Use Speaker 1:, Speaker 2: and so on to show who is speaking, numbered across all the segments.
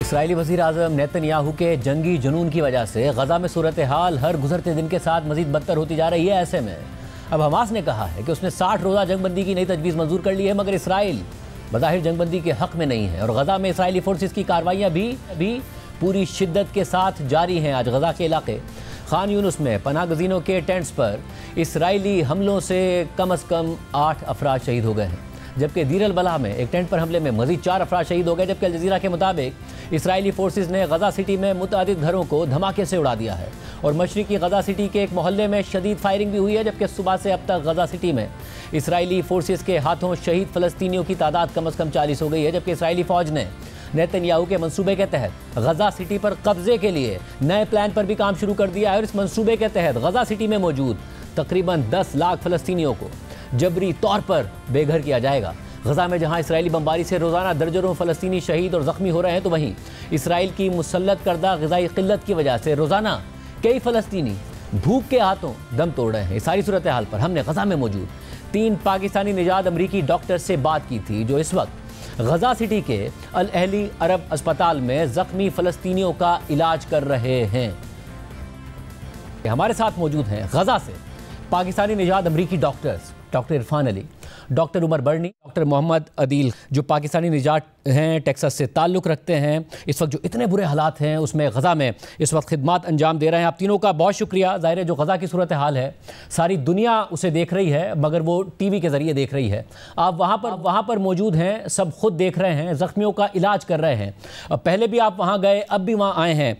Speaker 1: Israeli वज़ीर आज़म Netanyahu के जंगी जुनून की वजह से गजा में सूरत हाल हर गुजरते दिन के साथ मजीद बदतर होती जा रही है। ऐसे में अब हमास ने कहा है कि उसने 60 रोज़ा जंगबंदी की नई तजवीज़ मंजूर कर ली है, मगर इसराइल बज़ाहिर जंगबंदी के हक़ में नहीं है और गजा में इसराइली फोर्सेस की कार्रवाइयाँ भी पूरी शिद्दत के साथ जारी हैं। आज गजा के इलाके खान यूनुस में पनाह गज़ीनों के टेंट्स पर इसराइली हमलों से कम 8 अफराद शहीद हो गए हैं, जबकि दीर अल बलाह में एक टेंट पर हमले में मजीद 4 अफराद शहीद हो गए। जबकि अल जज़ीरा के मुताबिक इसराइली फोर्सेस ने गजा सिटी में मुतअद्दिद घरों को धमाके से उड़ा दिया है और मशरिकी गजा सिटी के एक मोहल्ले में शदीद फायरिंग भी हुई है। जबकि सुबह से अब तक गजा सिटी में इसराइली फोर्सेस के हाथों शहीद फ़लस्तीनियों की तादाद कम 40 हो गई है। जबकि इसराइली फ़ौज ने नेतन्याहू के मंसूबे के तहत गजा सिटी पर कब्जे के लिए नए प्लान पर भी काम शुरू कर दिया है और इस मंसूबे के तहत गजा सिटी में मौजूद तकरीबन 10 लाख फ़लस्तीनियों को जबरी तौर पर बेघर किया जाएगा। गजा में जहां इसराइली बमबारी से रोज़ाना दर्जनों फ़लस्तीनी शहीद और ज़ख्मी हो रहे हैं, तो वहीं इसराइल की मुसल्लत करदा ग़िज़ाई क़िल्लत की वजह से रोज़ाना कई फ़लस्तीनी भूख के हाथों दम तोड़ रहे हैं। सारी सूरत हाल पर हमने गजा में मौजूद 3 पाकिस्तानी निजात अमरीकी डॉक्टर से बात की थी, जो इस वक्त गजा सिटी के अल अहली अरब अस्पताल में ज़ख्मी फ़लस्तीनियों का इलाज कर रहे हैं। हमारे साथ मौजूद हैं गजा से पाकिस्तानी निजात अमरीकी doctors, doctor Irfan Ali, doctor Umar Barni, doctor Mohammad Adeel, जो पाकिस्तानी निजात हैं, टेक्सास से ताल्लुक़ रखते हैं। इस वक्त जो इतने बुरे हालात हैं उसमें गजा में इस वक्त खिदमत अंजाम दे रहे हैं। आप तीनों का बहुत शुक्रिया। ज़ाहिर है जो गजा की सूरत हाल है सारी दुनिया उसे देख रही है, मगर वो टीवी के ज़रिए देख रही है। आप वहाँ पर मौजूद हैं, सब खुद देख रहे हैं, ज़ख्मियों का इलाज कर रहे हैं। पहले भी आप वहाँ गए, अब भी वहाँ आए हैं।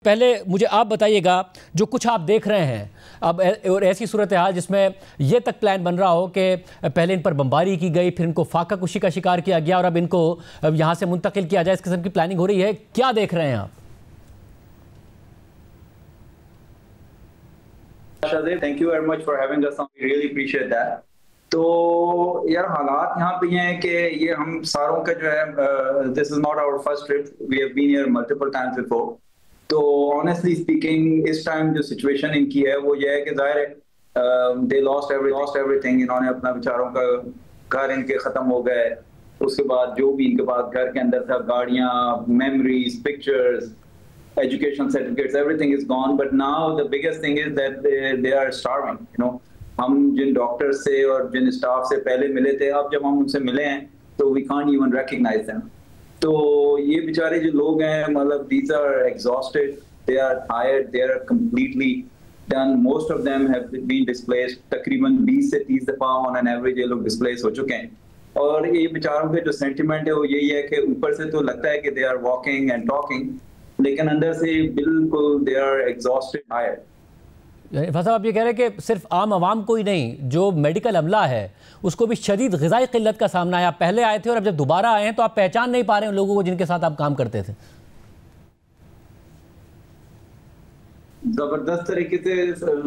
Speaker 1: पहले मुझे आप बताइएगा, जो कुछ आप देख रहे हैं अब और ऐसी सूरत हाल जिसमें यह तक प्लान बन रहा हो कि पहले इन पर बमबारी की गई, फिर इनको फाका कुशी का शिकार किया गया और अब इनको यहाँ से मुंतकिल किया जाए, इस किस्म की प्लानिंग हो रही है, क्या देख रहे हैं आप?
Speaker 2: Thank you very much for having us, we really appreciate that. तो यार हालात यहाँ पे ये हैं कि ये हम सारों का जो है, this is not our first trip, we have been here multiple times before. तो ऑनेस्टली स्पीकिंग इस टाइम जो सिचुएशन इनकी है वो ये है कि जाहिर है दे लॉस्ट एवरीथिंग। इन्होंने अपना बेचारों का घर इनके खत्म हो गए, उसके बाद जो भी इनके पास घर के अंदर था, गाड़ियां, memories, pictures, education certificates, everything is gone. But now the biggest thing is that they are starving. You know, हम जिन डॉक्टर्स से और जिन स्टाफ से पहले मिले थे, अब जब हम उनसे मिले हैं तो we can't even recognise them. तो ये बेचारे जो लोग हैं, मतलब these are exhausted, they are tired, they are completely done. Most of them have been displaced. तकरीबन 20 से 30 दफा ऑन एन एवरेज ये लोग डिस्प्लेस हो चुके हैं। और ये बेचारों के जो सेंटिमेंट है वो यही है कि ऊपर से तो लगता है कि they are walking and talking, लेकिन अंदर से बिल्कुल दे आर एग्जॉस्टेड, टायर्ड।
Speaker 1: साहब आप ये कह रहे हैं कि सिर्फ आम आवाम को ही नहीं, जो मेडिकल अमला है उसको भी शदीद ग़िज़ाई क़िल्लत का सामना है। आप पहले आए थे और अब जब दोबारा आए हैं तो आप पहचान नहीं पा रहे हैं लोगों को जिनके साथ आप काम करते थे।
Speaker 2: जबरदस्त तरीके से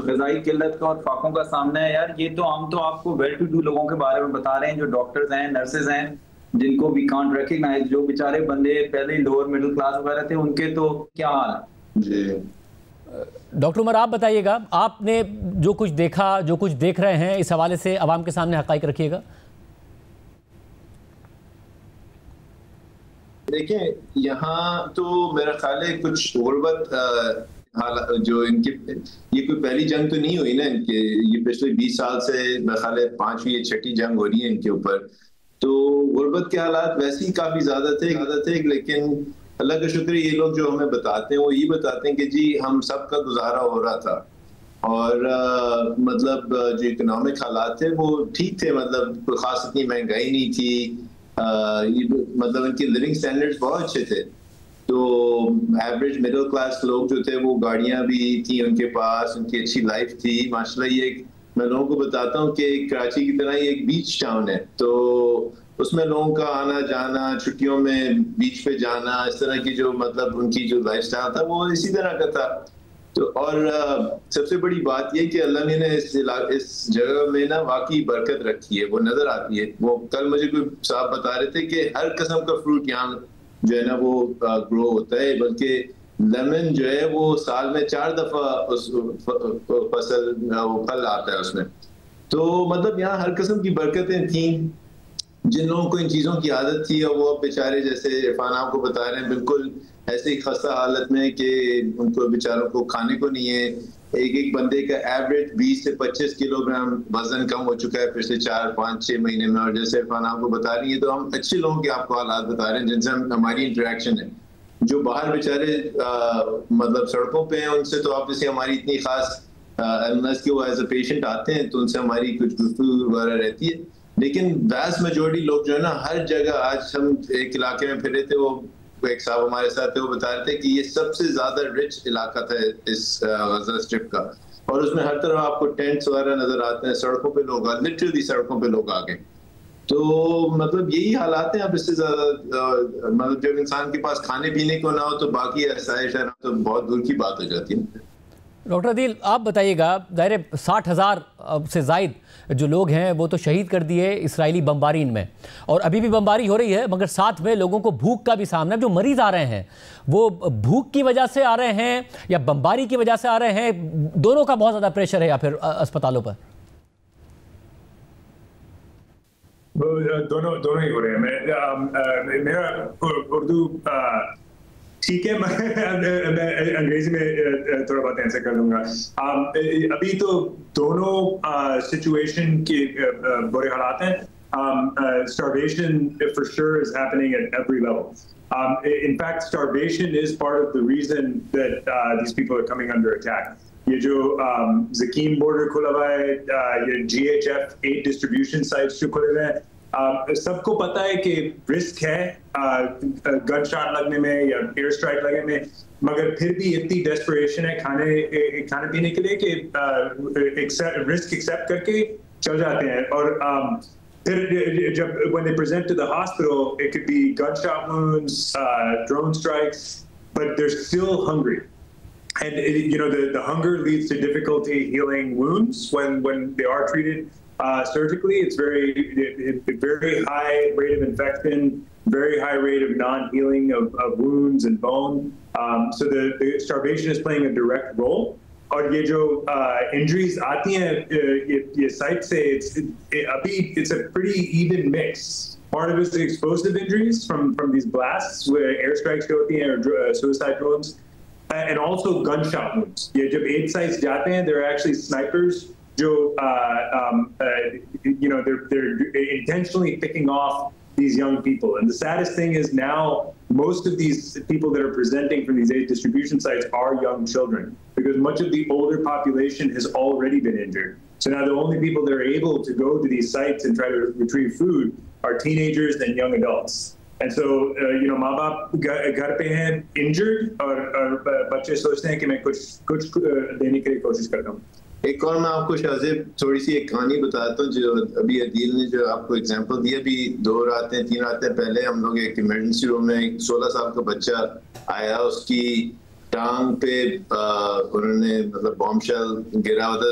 Speaker 2: ग़िज़ाई क़िल्लत का और फाकों का सामना है यार। ये तो हम तो आपको वेल टू डू लोगों के बारे में बता रहे हैं, जो डॉक्टर्स हैं, नर्सेज हैं, जिनको वी कांट रिकॉग्नाइज। जो बेचारे बंदे पहले लोअर मिडिल क्लास वगैरह थे, उनके तो क्या हाल है जी।
Speaker 1: डॉक्टर उमर आप बताइएगा, आपने जो कुछ देखा, जो कुछ देख रहे हैं, इस हवाले से आवाम के सामने हक़ाइक़ रखिएगा।
Speaker 3: देखिए, यहाँ तो मेरा ख्याल है कुछ गुर्बत जो इनकी, ये कोई पहली जंग तो नहीं हुई ना इनके, ये पिछले 20 साल से मेरा ख्याल है 5वीं या 6ठी जंग हो रही है इनके ऊपर। तो गुर्बत के हालात वैसे ही काफी ज्यादा थे, लेकिन अल्लाह का शुक्र ये लोग जो हमें बताते हैं वो ये बताते हैं कि जी हम सबका गुजारा हो रहा था और मतलब जो इकोनॉमिक हालात थे वो ठीक थे, मतलब कोई खास इतनी महंगाई नहीं थी, मतलब इनके लिविंग स्टैंडर्ड्स बहुत अच्छे थे। तो एवरेज मिडिल क्लास लोग जो थे वो गाड़ियां भी थी उनके पास, उनकी अच्छी लाइफ थी माशाल्लाह। ये मैं लोगों को बताता हूँ कि कराची की तरह ये एक बीच टाउन है, तो उसमें लोगों का आना जाना, छुट्टियों में बीच पे जाना, इस तरह की जो मतलब उनकी जो लाइफस्टाइल था वो इसी तरह का था। तो और सबसे बड़ी बात ये कि अल्लाह ने इस जगह में ना वाकई बरकत रखी है, वो नजर आती है। वो कल मुझे कोई साहब बता रहे थे कि हर किस्म का फ्रूट यहाँ जो है ना वो ग्रो होता है, बल्कि लेमन जो है वो साल में 4 दफा उस फसल फल आता है उसमें। तो मतलब यहाँ हर किस्म की बरकतें थी। जिन लोगों को इन चीज़ों की आदत थी और वो बेचारे जैसे इरफान आपको बता रहे हैं बिल्कुल ऐसी खस्ता हालत में कि उनको बेचारों को खाने को नहीं है। एक बंदे का एवरेज 20 से 25 किलोग्राम वजन कम हो चुका है पिछले 4, 5, 6 महीने में। और जैसे इरफान आपको बता रही है, तो हम अच्छे लोगों के आपको हालात बता रहे हैं जिनसे हमारी इंटरेक्शन है। जो बाहर बेचारे मतलब सड़कों पे हैं, उनसे तो ऑब्वियसली हमारी इतनी खास अनलेस कि वो एज अ पेशेंट आते हैं तो उनसे हमारी कुछ गुफ्तगू वगैरह रहती है। लेकिन वैस्ट मेजॉरिटी लोग जो है ना, हर जगह, आज हम एक इलाके में फिरे थे, वो एक साहब हमारे साथ थे, वो बता रहे थे कि ये सबसे ज्यादा रिच इलाका था इस गजा स्ट्रिप का, और उसमें हर तरफ आपको टेंट्स वगैरह नजर आते हैं, सड़कों पे लोग, लिटरली सड़कों पे लोग आ गए। तो मतलब यही हालात हैं। अब इससे ज्यादा मतलब जब इंसान के पास खाने पीने को ना हो तो बाकी आसाइश है तो बहुत दूर की बात हो जाती है।
Speaker 1: डॉक्टर अदील, आप बताइएगा, ज़ाहिर 60,000 से ज़ायद जो लोग हैं वो तो शहीद कर दिए इसराइली बमबारी में, और अभी भी बमबारी हो रही है, मगर साथ में लोगों को भूख का भी सामना है। जो मरीज आ रहे हैं वो भूख की वजह से आ रहे हैं या बमबारी की वजह से आ रहे हैं? दोनों का बहुत ज़्यादा प्रेशर है या फिर अस्पतालों पर?
Speaker 4: दोनों ही हो रहे हैं। मेरा उर्दू ठीक है, मैं अंग्रेजी में थोड़ा बहुत आंसर कर दूंगा। अभी तो दोनों सिचुएशन के बुरे हालात हैं। Starvation for sure is happening at every level. In fact, starvation is part of the reason that these people are coming under attack. ये जो ज़कीम बॉर्डर खुला हुआ है, ये GHF 8 डिस्ट्रीब्यूशन साइट्स जो खुले हुए हैं, सबको पता है कि रिस्क है गन शॉट लगने में या एयर स्ट्राइक लगने में, मगर फिर भी इतनी डेस्परेशन है खाने पीने के लिए कि रिस्क एक्सेप्ट करके चल जाते हैं। और फिर जब when they present to the hospital, it could be gunshot wounds, drone strikes, but they're still hungry. And the hunger leads to difficulty healing wounds when they are treated surgically. It's very high rate of infection, very high rate of non-healing of wounds and bone. So the starvation is playing a direct role. और ये जो injuries आती हैं ये site से, it's a pretty even mix. Part of it is explosive injuries from these blasts where airstrikes होती हैं or suicide drones. And also gunshot wounds. ये जब aid sites जाते हैं, they're actually snipers. जो they're intentionally picking off these young people. And the saddest thing is now most of these people that are presenting from these aid distribution sites are young children, because much of the older population has already been injured. So now the only people that are able to go to these sites and try to retrieve food are teenagers and young adults. And so, माँ बाप घर पे हैं injured और बच्चे सोचते हैं कि मैं कुछ देने के लिए कोशिश करता हूँ।
Speaker 3: एक और मैं आपको शाहजेब थोड़ी सी एक कहानी बताता हूँ जो अभी अदील ने जो आपको एग्जांपल दिया। अभी 2 रातें 3 रातें पहले हम लोग एक इमरजेंसी रूम में एक 16 साल का बच्चा आया, उसकी टांग पे उन्होंने मतलब बॉम्ब शेल गिरा हुआ,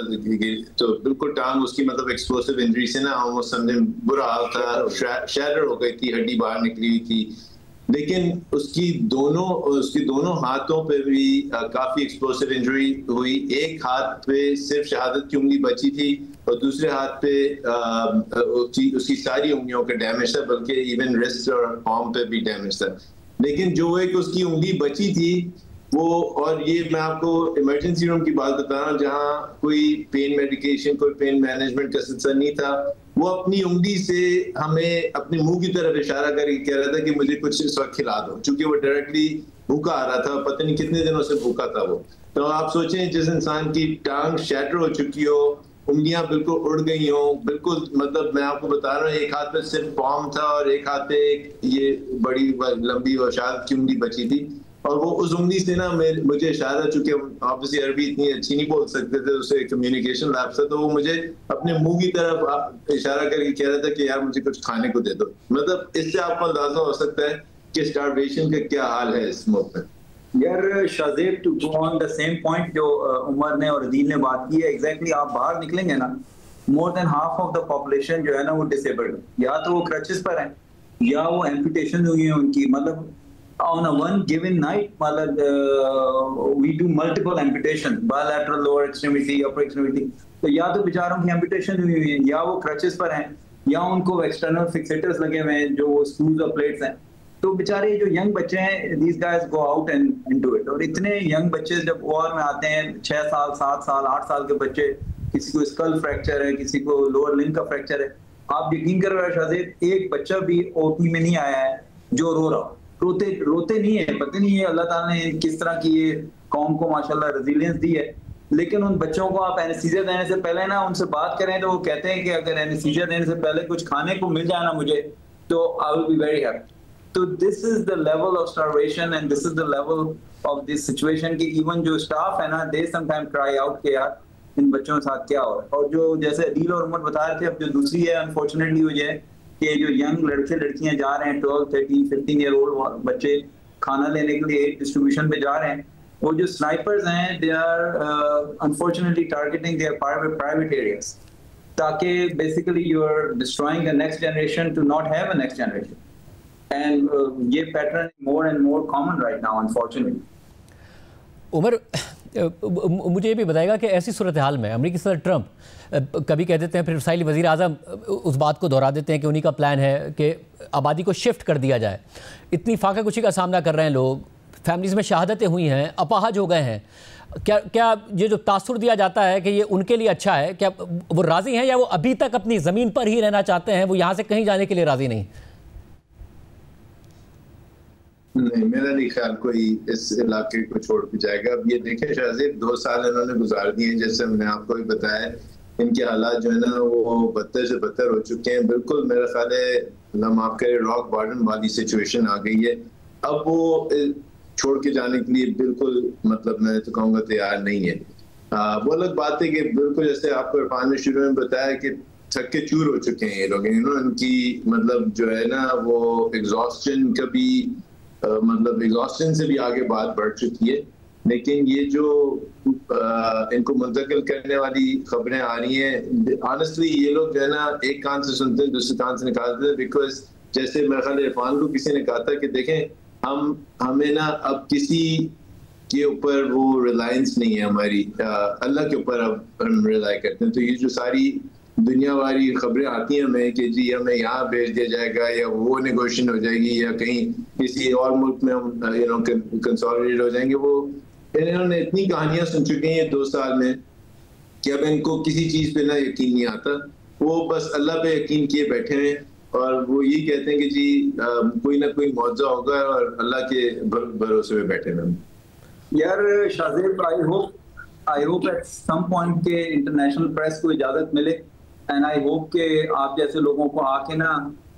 Speaker 3: तो बिल्कुल टांग उसकी मतलब एक्सप्लोसिव इंजरी से ना ऑलमोस्ट समझे बुरा हाल था, शैटर हो गई थी, हड्डी बाहर निकली हुई थी। लेकिन उसकी दोनों हाथों पे भी काफी एक्सप्लोसिव इंजरी हुई। एक हाथ पे सिर्फ शहादत की उंगली बची थी और दूसरे हाथ पे उसकी सारी उंगलियों का डैमेज था, बल्कि इवन रिस्ट और पाम पे भी डैमेज था। लेकिन जो एक उसकी उंगली बची थी वो, और ये मैं आपको इमरजेंसी रूम की बात बता रहा हूँ जहाँ कोई पेन मेडिकेशन, कोई पेन मैनेजमेंट का सिलसिला नहीं था, वो अपनी उंगली से हमें अपने मुंह की तरफ इशारा करके कह रहा था कि मुझे कुछ इस वक्त खिला दो, क्योंकि वो डायरेक्टली भूखा आ रहा था, पता नहीं कितने दिनों से भूखा था वो। तो आप सोचें जिस इंसान की टांग शैटर हो चुकी हो, उंगलियां बिल्कुल उड़ गई हो, बिल्कुल मतलब मैं आपको बता रहा हूँ एक हाथ पे सिर्फ पाम था और एक हाथ पे एक ये बड़ी लंबी और शहादत की उंगली बची थी, और वो उस उंगली से ना मुझे इशारा, चूंकि ऑब्वियसली अरबी इतनी अच्छी नहीं बोल सकते थे, उसे कम्युनिकेशन लैब था, तो वो मुझे अपने मुंह की तरफ इशारा करके कह रहा था कि यार मुझे कुछ खाने को दे दो। मतलब इससे आपको अंदाजा हो सकता है कि स्टारवेशन का क्या हाल है इस मुल्क में।
Speaker 2: यार Shahzeb, to go on the same point जो उमर ने और अदील ने बात की है, एग्जैक्टली आप बाहर निकलेंगे ना, more than half of the population जो है ना वो डिसेबल्ड, या तो वो क्रचेस पर हैं या वो एम्पुटेशन हुई है उनकी। मतलब on a one given night, we do multiple amputation, bilateral lower extremity, upper extremity. तो या तो बेचारों की amputation हुई है, या वो crutches पर हैं, या उनको external fixators लगे हुए हैं जो screws और plates हैं। तो बेचारे जो यंग बच्चे हैं, these guys go out and into it। और इतने यंग बच्चे जब वॉर में आते हैं, 6 साल 7 साल 8 साल के बच्चे, किसी को स्कल फ्रैक्चर है, किसी को लोअर लिंब का फ्रैक्चर है, आप यकीन कर रहे हो शायद एक बच्चा भी ओपी में नहीं आया है जो रो रहा, रोते नहीं है। पता नहीं है अल्लाह ताला ने किस तरह की ये कौम को माशाल्लाह रेजिलियंस दी है। लेकिन उन बच्चों को आप एनेस्थीसिया देने से पहले ना उनसे बात करें तो वो कहते हैं कि अगर एनेस्थीसिया देने से पहले कुछ खाने को मिल जाए ना मुझे, तो I will be very happy. तो this is the level of starvation and this is the level of this situation कि इवन जो स्टाफ है ना, दे समटाइम क्राई आउट के यार इन बच्चों के साथ क्या हो रहा है। और जो जैसे अदील और उमर बता रहे थे, अब जो दूसरी है अनफॉर्चुनेटली वो ये है कि जो यंग लड़के लड़कियां जा रहे हैं 12, 13, 15 ईयर ओल्ड बच्चे खाना लेने के लिए डिस्ट्रीब्यूशन पे जा रहे हैं, वो जो स्नाइपर्स हैं they are unfortunately targeting their private areas, ताकि basically you are destroying the next generation to not have a next generation. And ये pattern more and more common right now unfortunately.
Speaker 1: Umar, मुझे ये भी बताएगा कि ऐसी सूरत हाल में अमेरिकी सदर ट्रंप कभी कह देते हैं, फिर इसराइली वज़ीर आज़म उस बात को दोहरा देते हैं कि उन्हीं का प्लान है कि आबादी को शिफ्ट कर दिया जाए। इतनी फाका कुशी का सामना कर रहे हैं लोग, फैमिलीज़ में शहादतें हुई हैं, अपाहज हो गए हैं। क्या ये जो तासुर दिया जाता है कि ये उनके लिए अच्छा है, क्या वो राज़ी हैं या वो अभी तक अपनी ज़मीन पर ही रहना चाहते हैं, वो यहाँ से कहीं जाने के लिए राज़ी नहीं?
Speaker 3: नहीं, मेरा नहीं ख्याल कोई इस इलाके को छोड़ के जाएगा। अब ये देखें शाहज़ेब, 2 साल इन्होंने गुजार दिए, जैसे मैंने आपको भी बताया, इनके हालात जो है ना वो बदतर से बदतर हो चुके हैं। बिल्कुल मेरा ख्याल है, अल्लाह माफ करे, रॉक बॉटम वाली सिचुएशन आ गई है। अब वो छोड़ के जाने के लिए बिल्कुल, मतलब मैं तो कहूँगा तैयार नहीं है। वो अलग बात है कि बिल्कुल जैसे आपको इरफान ने शुरू में बताया कि थक के चूर हो चुके हैं ये लोग, इनकी मतलब जो है ना वो एग्जॉस्शन कभी मतलब एग्जॉस्शन से भी आगे बात बढ़ चुकी है। लेकिन ये जो इनको मुंतकिल करने वाली खबरें आ रही हैं, ऑनेस्टली ये लोग जो है ना एक कान से सुनते हैं दूसरे कान से निकालते हैं। बिकॉज जैसे मेरे ख्याल इरफान को किसी ने कहा था कि देखें, हमें ना अब किसी के ऊपर वो रिलायंस नहीं है हमारी, अल्लाह के ऊपर अब हम रिलाई करते हैं। तो ये जो सारी दुनिया वाली खबरें आती हैं हमें कि जी हमें यहाँ भेज दिया जाएगा या वो नेगोशिएशन हो जाएगी या कहीं किसी और मुल्क में हम कंसोलिडेट हो जाएंगे, वो इन्होंने इतनी कहानियां सुन चुके हैं 2 साल में कि अब इनको किसी चीज पे ना यकीन नहीं आता। वो बस अल्लाह पे यकीन किए बैठे हैं और वो ये कहते हैं कि जी कोई ना कोई मौजा होगा और अल्लाह के भरोसे में बैठे हैं।
Speaker 2: यार Shahzeb, I hope at some point के इंटरनेशनल प्रेस को इजाजत मिले एंड आई होप के आप जैसे लोगों को आके ना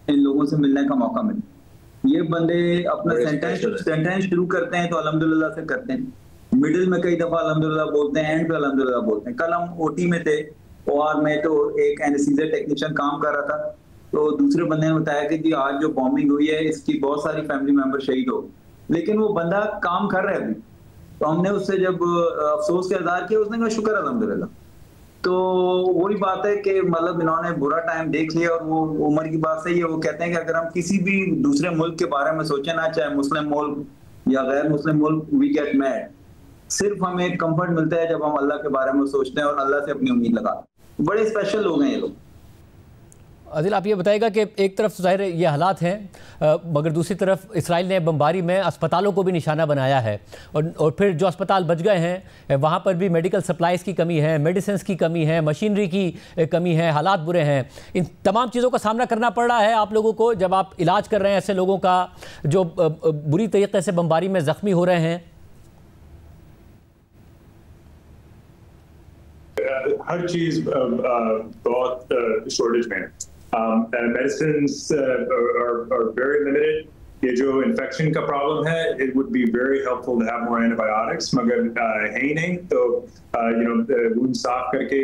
Speaker 2: इन लोगों से मिलने का मौका मिले। ये बंदे अपना सेंटेंस शुरू करते हैं तो अल्हम्दुलिल्लाह से करते हैं, मिडिल में कई दफा अल्हम्दुलिल्लाह बोलते हैं, एंड पे अल्हम्दुलिल्लाह बोलते हैं। कल हम ओटी में थे और मैं तो एक एनेस्थीसिया टेक्नीशियन काम कर रहा था, तो दूसरे बंदे ने बताया कि जी आज जो बॉम्बिंग हुई है इसकी बहुत सारी फैमिली मेंबर शहीद हो, लेकिन वो बंदा काम कर रहा है अभी। तो हमने उससे जब अफसोस का इज़हार किया, उसने कहा शुक्र अल्हम्दुलिल्लाह। तो वही बात है कि मतलब इन्होंने बुरा टाइम देख लिया और वो उम्र की बात सही है। वो कहते हैं कि अगर हम किसी भी दूसरे मुल्क के बारे में सोचें ना, चाहे मुस्लिम मुल्क या गैर मुस्लिम मुल्क, वी गेट मैड। सिर्फ हमें कंफर्ट मिलता है जब हम अल्लाह के बारे में सोचते हैं और अल्लाह से अपनी उम्मीद लगाते हैं। बड़े स्पेशल लोग हैं ये लोग।
Speaker 1: आदिल, आप ये बताएगा कि एक तरफ ज़ाहिर ये हालात हैं, मगर दूसरी तरफ इसराइल ने बमबारी में अस्पतालों को भी निशाना बनाया है और फिर जो अस्पताल बच गए हैं वहाँ पर भी मेडिकल सप्लाईज़ की कमी है, मेडिसिन की कमी है, मशीनरी की कमी है, हालात बुरे हैं। इन तमाम चीज़ों का सामना करना पड़ रहा है आप लोगों को जब आप इलाज कर रहे हैं ऐसे लोगों का जो बुरी तरीके से बमबारी में ज़ख्मी हो रहे हैं।
Speaker 4: हर चीज़ बहुत शॉर्टेज में है। Medicines are very limited. ये जो infection का problem है, it would be very helpful to have more antibiotics. मगर है ही नहीं, तो wound साफ करके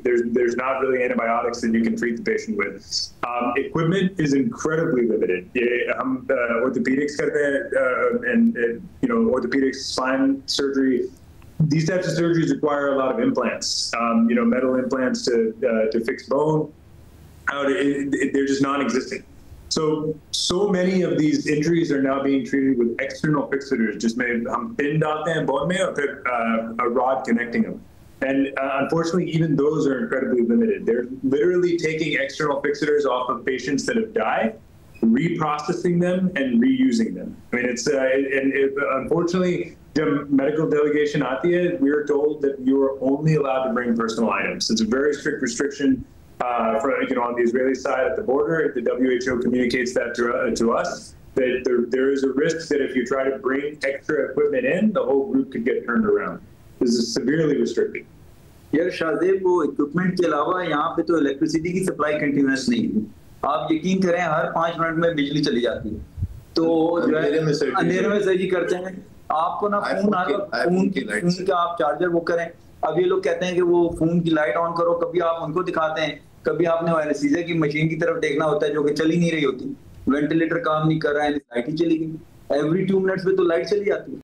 Speaker 4: there's not really antibiotics that you can treat the patient with. Equipment is incredibly limited. ये हम orthopedics करते हैं and orthopedics, spine surgery. These types of surgeries require a lot of implants, metal implants to fix bone. They're just non-existent. So many of these injuries are now being treated with external fixators. Just हम pin डालते हैं bone में और फिर a rod connecting them. And unfortunately, even those are incredibly limited. They're literally taking external fixators off of patients that have died reprocessing them and reusing them. I mean, unfortunately, जब medical delegation आती है, we are told that you are only allowed to bring personal items. It's a very strict restriction on the Israeli side at the border. The WHO communicates that to us. That there is a risk that if you try to bring extra equipment in, the whole group could get turned around. This is severely restricted.
Speaker 2: यार शाहजेब, वो equipment के अलावा यहाँ पे तो electricity की supply continuous नहीं है। आप यकीन करें, हर 5 मिनट में बिजली चली जाती है। तो जो है अंधेरे में सर्जरी करते हैं, आपको ना फोन का आप चार्जर वो करें। अब ये लोग कहते हैं कि वो फोन की लाइट ऑन करो, कभी आप उनको दिखाते हैं, कभी आपने एनेस्थीसिया की मशीन की तरफ देखना होता है जो कि चल ही नहीं रही होती, वेंटिलेटर काम नहीं कर रहा है, लाइट ही चली गई। एवरी 2 मिनट्स पे तो लाइट चली जाती है।